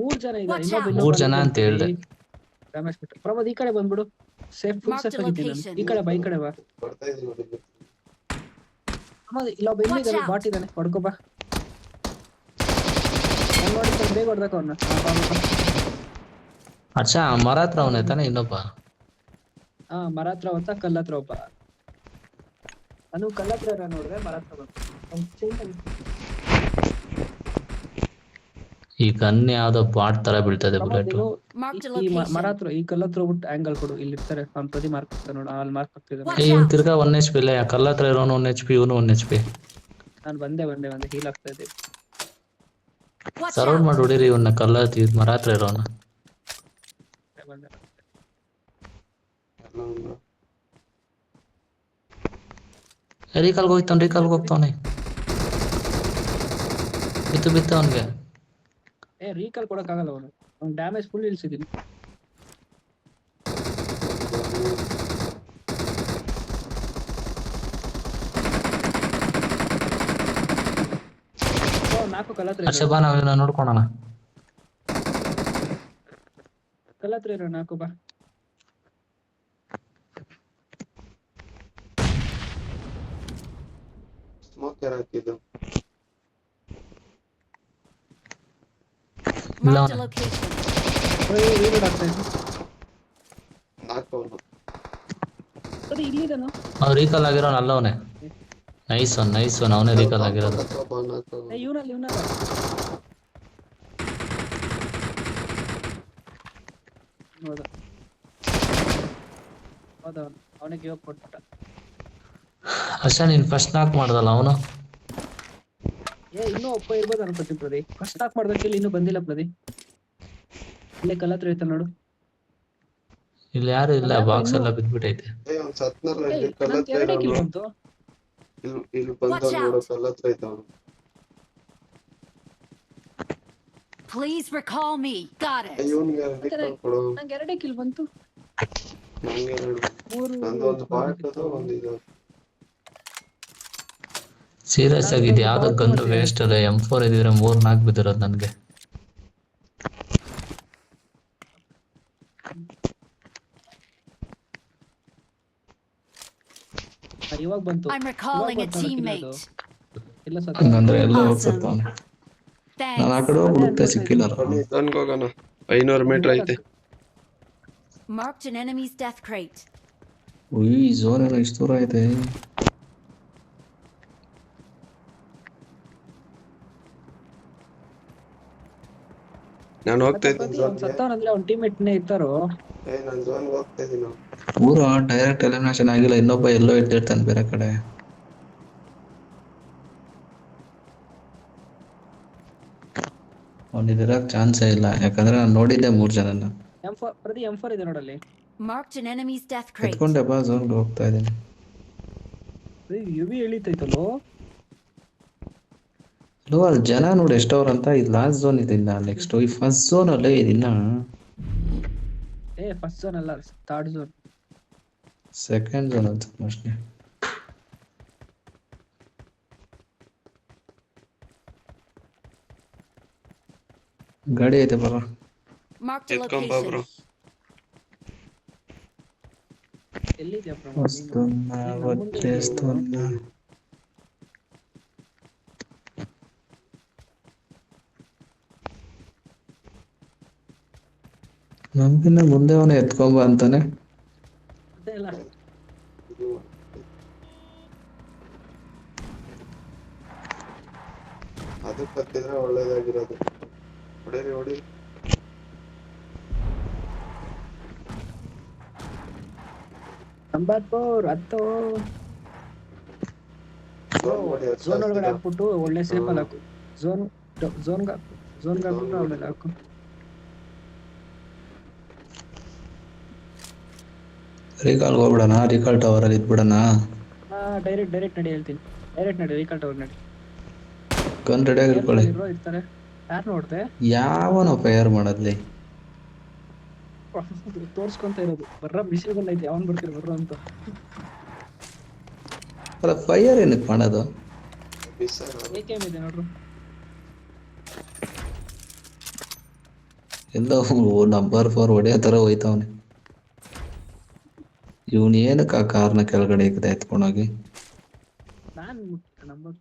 ಮೂರ್ ಜನ ಇದ್ದಾರೆ. Watch out. ಮೂರ್ ಜನ ಅಂತ ಹೇಳ್ದೆ. ರಮೇಶ್ ಬಿಟ್ಟು ಪ್ರಮೋದ್ ಈ ಕಡೆ ಬಂದ್ಬಿಡು. Safe full Marked safe a ಆಗಿದ್ದೀನಿ ನಾನು. location. ಈ ಕಡೆ ಬಾ, ಈ ಕಡೆ ಬಾ. ಬರ್ತಾ ಇದೀನಿ ನೋಡಿ. ಪ್ರಮೋದ್ ಇಲ್ಲೊಬ್ಬ ಎಲ್ಲಿದ್ದಾನೆ, Watch out. ಬಾಟ್ ಇದ್ದಾನೆ, ಹೊಡ್ಕೊ ಬಾ. ಅವ್ನು ನೋಡಿ ಸ್ವಲ್ಪ ಬೇಗ ಹೊಡ್ದಕ್ಕ ಅವನ್ನ. ಅಚ್ಚಾ ಮರ ಹತ್ರ ಅವನೇ ತಾನೆ ಇನ್ನೊಬ್ಬ. ಹಾ ಮರ ಹತ್ರ ಒತ್ತ, ಕಲ್ಲ ಹತ್ರ ಒಬ್ಬ. ನಾನು ಕಲ್ಲ ಹತ್ರ ಇರೋ ನೋಡಿದ್ರೆ ಮರ ಹತ್ರ ಬಂತು. ಅವ್ನು chain ಅಲ್ಲಿ ಈ ಗನ್ ಯಾವ್ದೋ ಬಾಟ್ ತರ ಬೀಳ್ತದೆ ಪ್ರಮೋದ್ ಬುಲೆಟ್. ನೀನು Marked a ಈ ಮರ location. ಹತ್ರ ಈ ಕಲ್ಲ ಹತ್ರ ಹೋಗ್ಬಿಟ್ಟು ಆಂಗಲ್ ಕೊಡು. ಇಲ್ಲಿ ಇರ್ತಾರೆ ಅವ್ನು ಪ್ರತಿ ಮಾರ್ಕ್ ಆಗ್ತಾನೆ ನೋಡು, ಅಲ್ಲಿ ಮಾರ್ಕ್ ಆಗ್ತಿದ್ದಾನೆ. Watch ಇವ್ನು out. ತಿರ್ಗಾ 1 HP ಇಲ್ಲ. ಕಲ್ಲ ಹತ್ರ ಇರೋನು 1 HP, ಇವನು 1 HP. ನಾನು ಬಂದೆ ಹೀಲ್ ಆಗ್ತಾ ಇದ್ದೆ. Watch surround out. ಮಾಡಿ ಹೊಡೀರಿ ಇವನ್ನ, ಕಲ್ಲ ಹತ್ತಿ ಮರ ಹತ್ರ ಇರೋನ. ಬಂದೆ. ಎಲ್ಲ ಒಂದು ರೀಕಾಲ್ಗೆ ಹೋಗ್ತಾವನೆ. ಬಿತ್ತು ಅವನ್ಗೆ. ರೀಕಾಲ್ ಕೊಡಕ್ಕಾಗಲ್ಲ ಅವನು. ಅವ್ನು ಡ್ಯಾಮೇಜ್ ಫುಲ್ ಇಳಿಸಿದೀನಿ. ನಾಲ್ಕು ಕಲ್ಲ ಹತ್ರ ಅಷ್ಟೇ ಬಾ, ನಾವೇನ ನೋಡ್ಕೊಳೋಣ. ಕಲ್ಲ ಹತ್ರ ಇರೋ ನಾಲ್ಕು ಬಾ. ಸ್ಮೋಕ್ ಯಾರು ಹಾಕಿದ್ದು? Marked a location. ರೀಲೋಡ್ ಆಗ್ತಾ ಇದ್ದೆ. ನಾಲ್ಕವನು ಸರಿ ಇಲ್ಲಿದ್ದಾನು. ಅವ್ನು ರೀಕಾಲ್ ಆಗಿರೋನು ಅಲ್ಲವನೇ. ನೈಸ್ ಒನ್ ಅವನೇ ರೀಕಾಲ್ ಆಗಿರೋದು. ಇವನಲ್ಲ ಹೌದಾ ಅವನಿಗೆ ಗಿವ್ ಅಪ್ ಕೊಟ್ಬಿಟ್ಟ. ಅಷ್ಟೇ ನೀನ್ ಫಸ್ಟ್ ನಾಕ್ ಮಾಡ್ದಲ್ಲ ಅವನು. ಇನ್ನೂ ಒಬ್ಬ ಇರ್ಬೋದು ಅನ್ಕೋತೀನಿ ಪ್ರದಿ. ಫಸ್ಟ್ ನಾಕ್ ಮಾಡ್ದಕ್ಕೆ ಇಲ್ಲಿ ಇನ್ನೂ ಬಂದಿಲ್ಲ ಪ್ರದಿ. ಇಲ್ಲೇ ಕಲ್ಲ ಹತ್ರ ಐತಲ್ಲ ನೋಡು. ಇಲ್ಲಿ ಯಾರು ಇಲ್ಲ, ಬಾಕ್ಸ್ ಎಲ್ಲ ಬಿದ್ಬಿಟ್ಟೈತೆ. ಅವ್ನು ಸತ್ನಲ್ಲ, ಇಲ್ಲಿ ನಂಗೆ ಕಲ್ಲತ್ರ ಎರಡೇ ಕಿಲ್ ಇರೋನು. ಬಂತು. ಇಲ್ಲಿ ಬಂದ Watch out. ನೋಡು, ಕಲ್ಲತ್ರ ಐತ ಅವನು. Please recall me. Got it. ಇವನ್ಗೆ ರಿಕಾಲ್ ಕೊಡು. ನಂಗೆ ಎರಡೇ ಕಿಲ್ ಬಂತು. ನಂಗೆ ಎರಡು. ಮೂರು ನಂದು ಒಂದು ಬಾಟ್ ಅದು ಒಂದು ಇದು. ಸೀರಿಯಸ್ ಆಗಿ ಇದು ಯಾವ್ದೋ ಗನ್ ವೇಸ್ಟ್ ಅಲ್ಲ. M4 ಇದಿದ್ರೆ 3-4 ಬಿದ್ದಿರೋದು ನನ್ಗೆ. ಇವಾಗ ಬಂತು. I'm recalling a ಇವಾಗ ಬಂತು teammate. ಇಲ್ಲ ಸರ್ ಹಂಗಂದ್ರೆ ಎಲ್ಲ Awesome. ಹೋಗ್ಸತ್ತವನೆ. ನಾನು ಆ Thanks. ಕಡೆ ಹೋಗ್ಬಿಡುತ್ತೆ, ಸಿಕ್ಕಿಲ್ಲ. ಬನ್ನಿ ತನ್ಕ ಹೋಗೋಣ. 500 ಮೀಟರ್ ಐತೆ. Marked an enemy's death crate. ಉಯ್ ಝೋನ್ ಎಲ್ಲ ಇಷ್ಟು ದೂರ ಐತೆ. ನಾನು ಹೋಗ್ತಾ ಇದ್ದೀನಿ ಅವ್ನು ಸತ್ತವನಂದ್ರೆ ಅವ್ನ ಟೀಮ್ಮೇಟ್ನೇ ಇರ್ತಾರೋ. ನಾನು ಝೋನ್ಗೆ ಹೋಗ್ತಾ ಇದ್ದೀನಿ. ಪೂರ ಡೈರೆಕ್ಟ್ ಎಲಿಮಿನೇಷನ್ ಆಗಿಲ್ಲ, ಇನ್ನೊಬ್ಬ ಎಲ್ಲೋ ಇದ್ದಿರ್ತಾನೆ ಬೇರೆ ಕಡೆ. ಅವನಿದಿರಕ್ ಚಾನ್ಸೇ ಇಲ್ಲ, ಯಾಕಂದ್ರೆ ನಾನು ನೋಡಿದ್ದೆ 3 ಜನನ. ಪ್ರತಿ M4 ಇದೆ ನೋಡಲ್ಲಿ. Marked an enemy's death crate. ಎತ್ಕೊಂಡೆ ಬಾ, ಝೋನ್ಗೆ ಹೋಗ್ತಾ ಇದ್ದೀನಿ. ಯುವಿ ಎಳಿತೈತಲ್ಲೋ. ಅಲ್ಲಿ ಜನ ನೋಡಿ ಎಷ್ಟವ್ರಂತ. ಇದು ಲಾಸ್ಟ್ ಝೋನ್ ಇದಿನ್ನ, ನೆಕ್ಸ್ಟ್ ಈ ಫಸ್ಟ್ ಝೋನ್ ಅಲ್ಲೇ ಇದಿನ್ನ. ಫಸ್ಟ್ ಝೋನ್ ಅಲ್ಲ, ಥರ್ಡ್ ಝೋನ್. ಸೆಕೆಂಡ್ ಝೋನ್ ಅಂತ ಮೋಸ್ಟ್ಲಿ. ಗಾಡಿ ಐತೆ ಬರ. Marked a ಎತ್ಕೊಂಬಾ ಬ್ರೋ. location. ಎಲ್ಲಿದ್ಯಾ ವಸ್ತುನ್ನ వచ్చేస్తున్న. ನಮ್ಗಿನ್ನ ಮುಂದೆ ಅವನು ಎತ್ಕೊಂಬ ಅಂತಾನೆ. ಅದು ಕತ್ತಿದ್ರೆ ಒಳ್ಳೇದಾಗಿರೋದು. ಹೊಡೀರಿ. ನಂಬರ್ 4 ಹತ್ತು. ಝೋನ್ ಒಳಗಡೆ ಹಾಕ್ಬಿಟ್ಟು ಒಳ್ಳೆ ಸೇಫ್ ಅಲ್ಲಿ ಹಾಕು. ಝೋನ್ಗೆ ಹಾಕ್ಬಿಟ್ಟು ಅವಳೆಲ್ಲ ಹಾಕು. ರೀಕಾಲ್ ಹೋಗ್ಬಿಡೋಣ, ರೀಕಾಲ್ ಟವರ್ ಅಲ್ಲಿ ಇದ್ಬಿಡೋಣ. ಡೈರೆಕ್ಟ್ ನಡಿ ಹೇಳ್ತೀನಿ. ಡೈರೆಕ್ಟ್ ನಡಿ, ರೀಕಾಲ್ ಟವರ್ ನಡಿ. ಗನ್ ರೆಡಿ ಆಗಿರ್ಕೊಳ್ಳಿ. ಇರ್ತಾರೆ. ಯಾರು ನೋಡ್ದೆ? ಯಾವನೋ ಫೈರ್ ಮಾಡೋದ್ಲಿ. ತೋರ್ಸ್ಕೊಂತ ಇರೋದು ಬರ್ರ ಮಿಷಿನ್ ಗನ್ ಐತಿ, ಅವನ್ ಬರ್ತೀರಿ ಬರ್ರ ಅಂತ. ಅಲ್ಲ ಫೈರ್ ಏನಕ್ಕೆ ಮಾಡೋದು? AKM ಇದೆ ನೋಡ್ರು. ಎಲ್ಲ ನಂಬರ್ 4 ಹೊಡೆಯೋ ಥರ ಹೋಯ್ತವನೆ. ಇವನು ಏನಕ್ಕೆ ಆ ಕಾರ್ನ ಕೆಳಗಡೆ ಎತ್ಕೊಂಡೋಗಿ ನಾನ್ ನಂಬರ್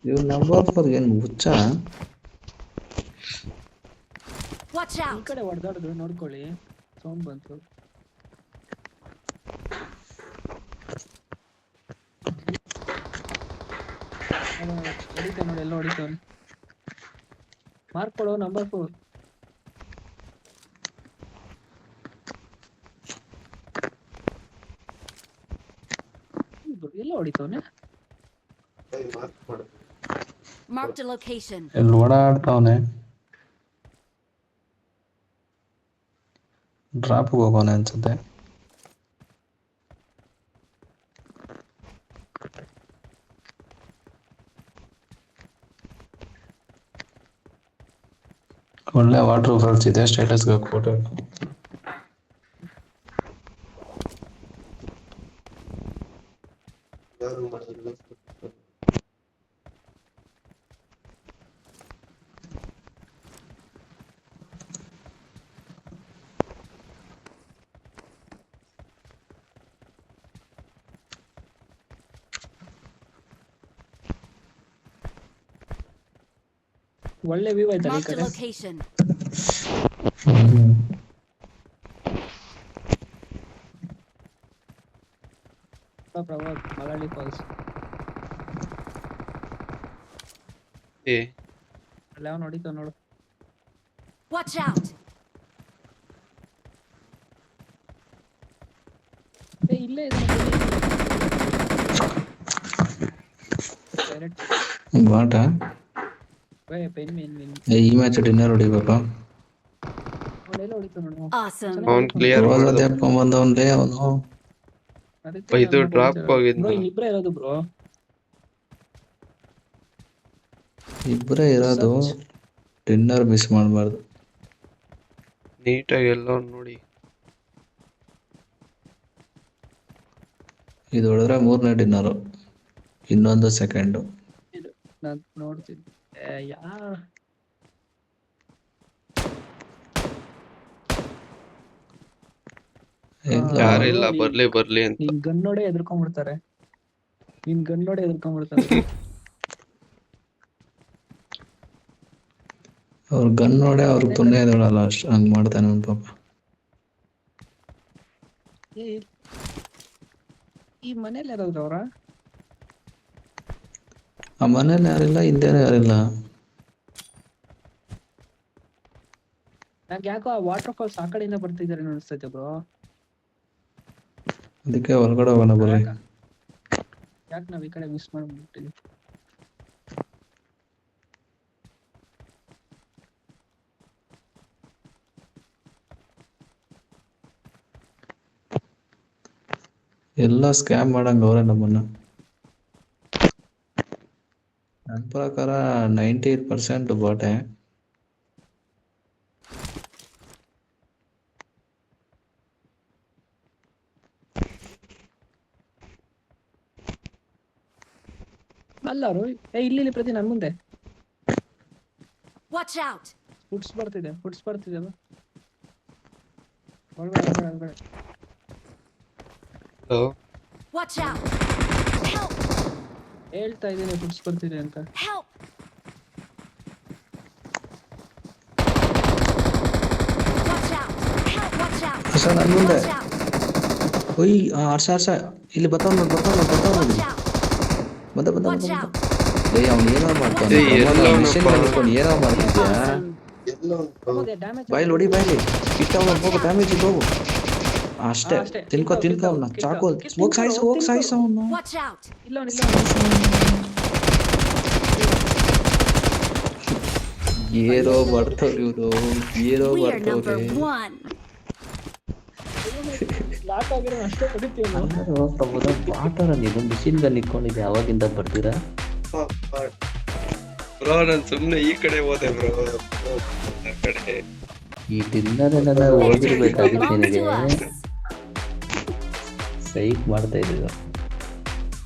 ಇವ್ ನಂಬರ್ 4 ಏನು ಹುಚ್ಚ? Watch ಈ out! ಕಡೆ ಹೊಡೆದಾಡಿದ್ರು ನೋಡ್ಕೊಳ್ಳಿ. ಸೌಂಡ್ ಬಂತು. ಹೊಡಿತಾನೆ ನೋಡಿ, ಎಲ್ಲ ಹೊಡಿತಾನೆ. ಮಾರ್ಕ್ ಕೊಡು ನಂಬರ್ 4. ಎಲ್ಲ ಹೊಡಿತಾವನೆ. ಮಾರ್ಕ್ ಮಾಡು. Marked a location. ಎಲ್ಲಿ ಓಡಾಡ್ತಾವನೆ. ಡ್ರಾಪ್ ಹೋಗೋನೆ ಅನ್ಸುತ್ತೆ. ಒಳ್ಳೆ ವಾಟರ್ ಫಾಲ್ಸ್ ಇದೆ, ಸ್ಟೇಟಸ್ಗೆ ಫೋಟೋ. ಯಾರು ಮಾಡಿಲ್ಲ. ಒಳ್ಳೆ ವ್ಯೂ ಆಯ್ತಲ್ಲ ಈ Marked a ಕಡೆ. location. ಪ್ರವಾದ್ ಮಲಳಿ ಫಾಲ್ಸ್. ಏ ಅಲ್ಲ ಯಾವ ನೋಡಿತಾವ ನೋಡು. Watch out! ಇಲ್ಲೇ ಡೈರೆಕ್ಟ್ ಬಾಟ ಪೆನ್ ಮೇನ್ ಮೇನ್ ಈ ಮ್ಯಾಚ್ ಡಿನ್ನರ್ ಹೊಡಿಬೇಕಾ? ಅವಳೆಲ್ಲ ಹೊಡಿತಾವ ನೋಡು. Awesome. ಅವ್ನ್ ಕ್ಲಿಯರ್ ಮಾಡ್ದ. ಬಂದವನ್ಲೇ ಅವನು. ಅದಕ್ಕೆ ಇದು ನಾನು ಡ್ರಾಪ್ ಬ್ರೋ ಹೋಗಿದ್ನ. ಇನ್ನಿಬ್ರೇ ಇರೋದು ಬ್ರೋ. ಇಬ್ಬರೇ ಇರೋದು. ಡಿನ್ನರ್ ಮಿಸ್ ಮಾಡಬಾರ್ದು. ನೀಟಾಗಿ ಎಲ್ಲ ನೋಡಿ. ಇದು ಹೊಡೆದ್ರೆ 3ನೇ ಡಿನ್ನರು, ಇನ್ನೊಂದು ಸೆಕೆಂಡು. ನಾನು ನೋಡ್ತೀನಿ. ಯಾರು ಯಾರಿಲ್ಲ, ಬರ್ಲಿ ಬರ್ಲಿ ಅಂತ. ನಿನ್ ಗನ್ ನೋಡೇ ಎದ್ರಕೊಂಡ್ಬಿಡ್ತಾರೆ. ನಿನ್ ಗನ್ ನೋಡೇ ಎದ್ರಕೊಂಡ್ಬಿಡ್ತಾರೆ. ಅವ್ರ ಗನ್ ನೋಡೆ ಅವ್ರಿಗೆ ಪುಣ್ಯ ಇದಾಳಲ್ಲ, ಅಷ್ಟು ಹಂಗ್ ಮಾಡ್ತಾನೆ ಅವ್ನು ಪಾಪ. ಈ ಮನೇಲಿ ಯಾರಾದ್ರು ಅವ್ರ? ಆ ಮನೇಲಿ ಯಾರಿಲ್ಲ, ಹಿಂದೆನೂ ಯಾರಿಲ್ಲ. ನಂಗೆ ಯಾಕೋ ಆ ವಾಟರ್ ಫಾಲ್ಸ್ ಆ ಕಡೆಯಿಂದ ಬರ್ತಿದ್ದಾರೆ ಅನಿಸ್ತೈತೆ ಬ್ರೋ. ಅದಕ್ಕೆ ಹೊರಗಡೆ ಹೋಗೋಣ ಬರ್ರಿ. ಯಾಕೆ ನಾವ್ ಈ ಕಡೆ ಮಿಸ್ ಮಾಡ್ಬಿಟ್ಟಿದ್ವಿ? ಎಲ್ಲ ಸ್ಕ್ಯಾಮ್ ಮಾಡಂಗ ಅವ್ರೆ ನಮ್ಮನ್ನ. ನನ್ನ ಪ್ರಕಾರ 98% ಬಾಟೆ. ಅಲ್ಲಾರು ಇಲ್ಲಿ ಪ್ರತಿ ನನ್ ಮುಂದೆ Watch out! ಫುಟ್ಸ್ ಬರ್ತಿದೆ ಅಲ್ಲ. ಒಳಗಡೆ ಹಲೋ, Watch out! Help! ಹೇಳ್ತಾ ಇದ್ದೀನಿ ಫುಟ್ಸ್ ಬರ್ತಿದೆ ಅಂತ. Help! Watch out! Help! Watch out! ಹರ್ಷ ನನ್ ಮುಂದೆ. Watch out! ಒಯ್ ಹರ್ಷ ಇಲ್ಲಿ ಬರ್ತಾವ ನೋಡಿ. Watch out! ಬಂದ Watch out! ಅವ್ನು ಏನೋ ಮಾಡ್ತಾನೆ. ಏ, ಎಲ್ಲೋ ಮಿಷಿನ್ ಮಾಡ್ಕೊಂಡು ಏನೋ ಮಾಡ್ತಿದ್ಯಾ? Awesome. ಎಲ್ಲೋ ಡ್ಯಾಮೇಜ್ ಬಾಯ್ಲಿ ಹೊಡಿ, ಬಾಯ್ಲಿ ಇಟ್ಟ ಹೋಗು, ಡ್ಯಾಮೇಜ್ ಹೋಗು ಅಷ್ಟೇ. ಅಷ್ಟೇ. ತಿನ್ಕೋ ಅವ್ನ ಚಾಕು ಹೋಗ್ ಸಾಯಿಸು ಅವನು. Watch out! ಇಲ್ಲ ಏನೋ ಬರ್ತಾವ್ರಿ ಇವ್ರು, ಏನೋ We are number ಬರ್ತಾವ್ರಿ. 1. ಲಾಕ್ ಆಗಿರೋ ಅಷ್ಟೇ ಹೊಡಿತೀವಿ. ಬಾಟರ ನೀವು ಮಿಷಿನ್ ಗನ್ ಇಟ್ಕೊಂಡಿದ್ದೆ ಯಾವಾಗಿಂದ ಬರ್ತೀರಾ? ಬ್ರೋ, ನಾನು ಸುಮ್ನೆ ಈ ಕಡೆ ಹೋದೆ ಬ್ರೋ. ಆ ಕಡೆ ಈ ಡಿನ್ನರ್ ಎಲ್ಲ Victory ಓದಿರ್ಬೇಕಾಗಿತ್ತು belongs ನಿನಗೆ. to us. ಸೈಕ್ ಮಾಡ್ತಾ ಇದ್ದೀವಿ.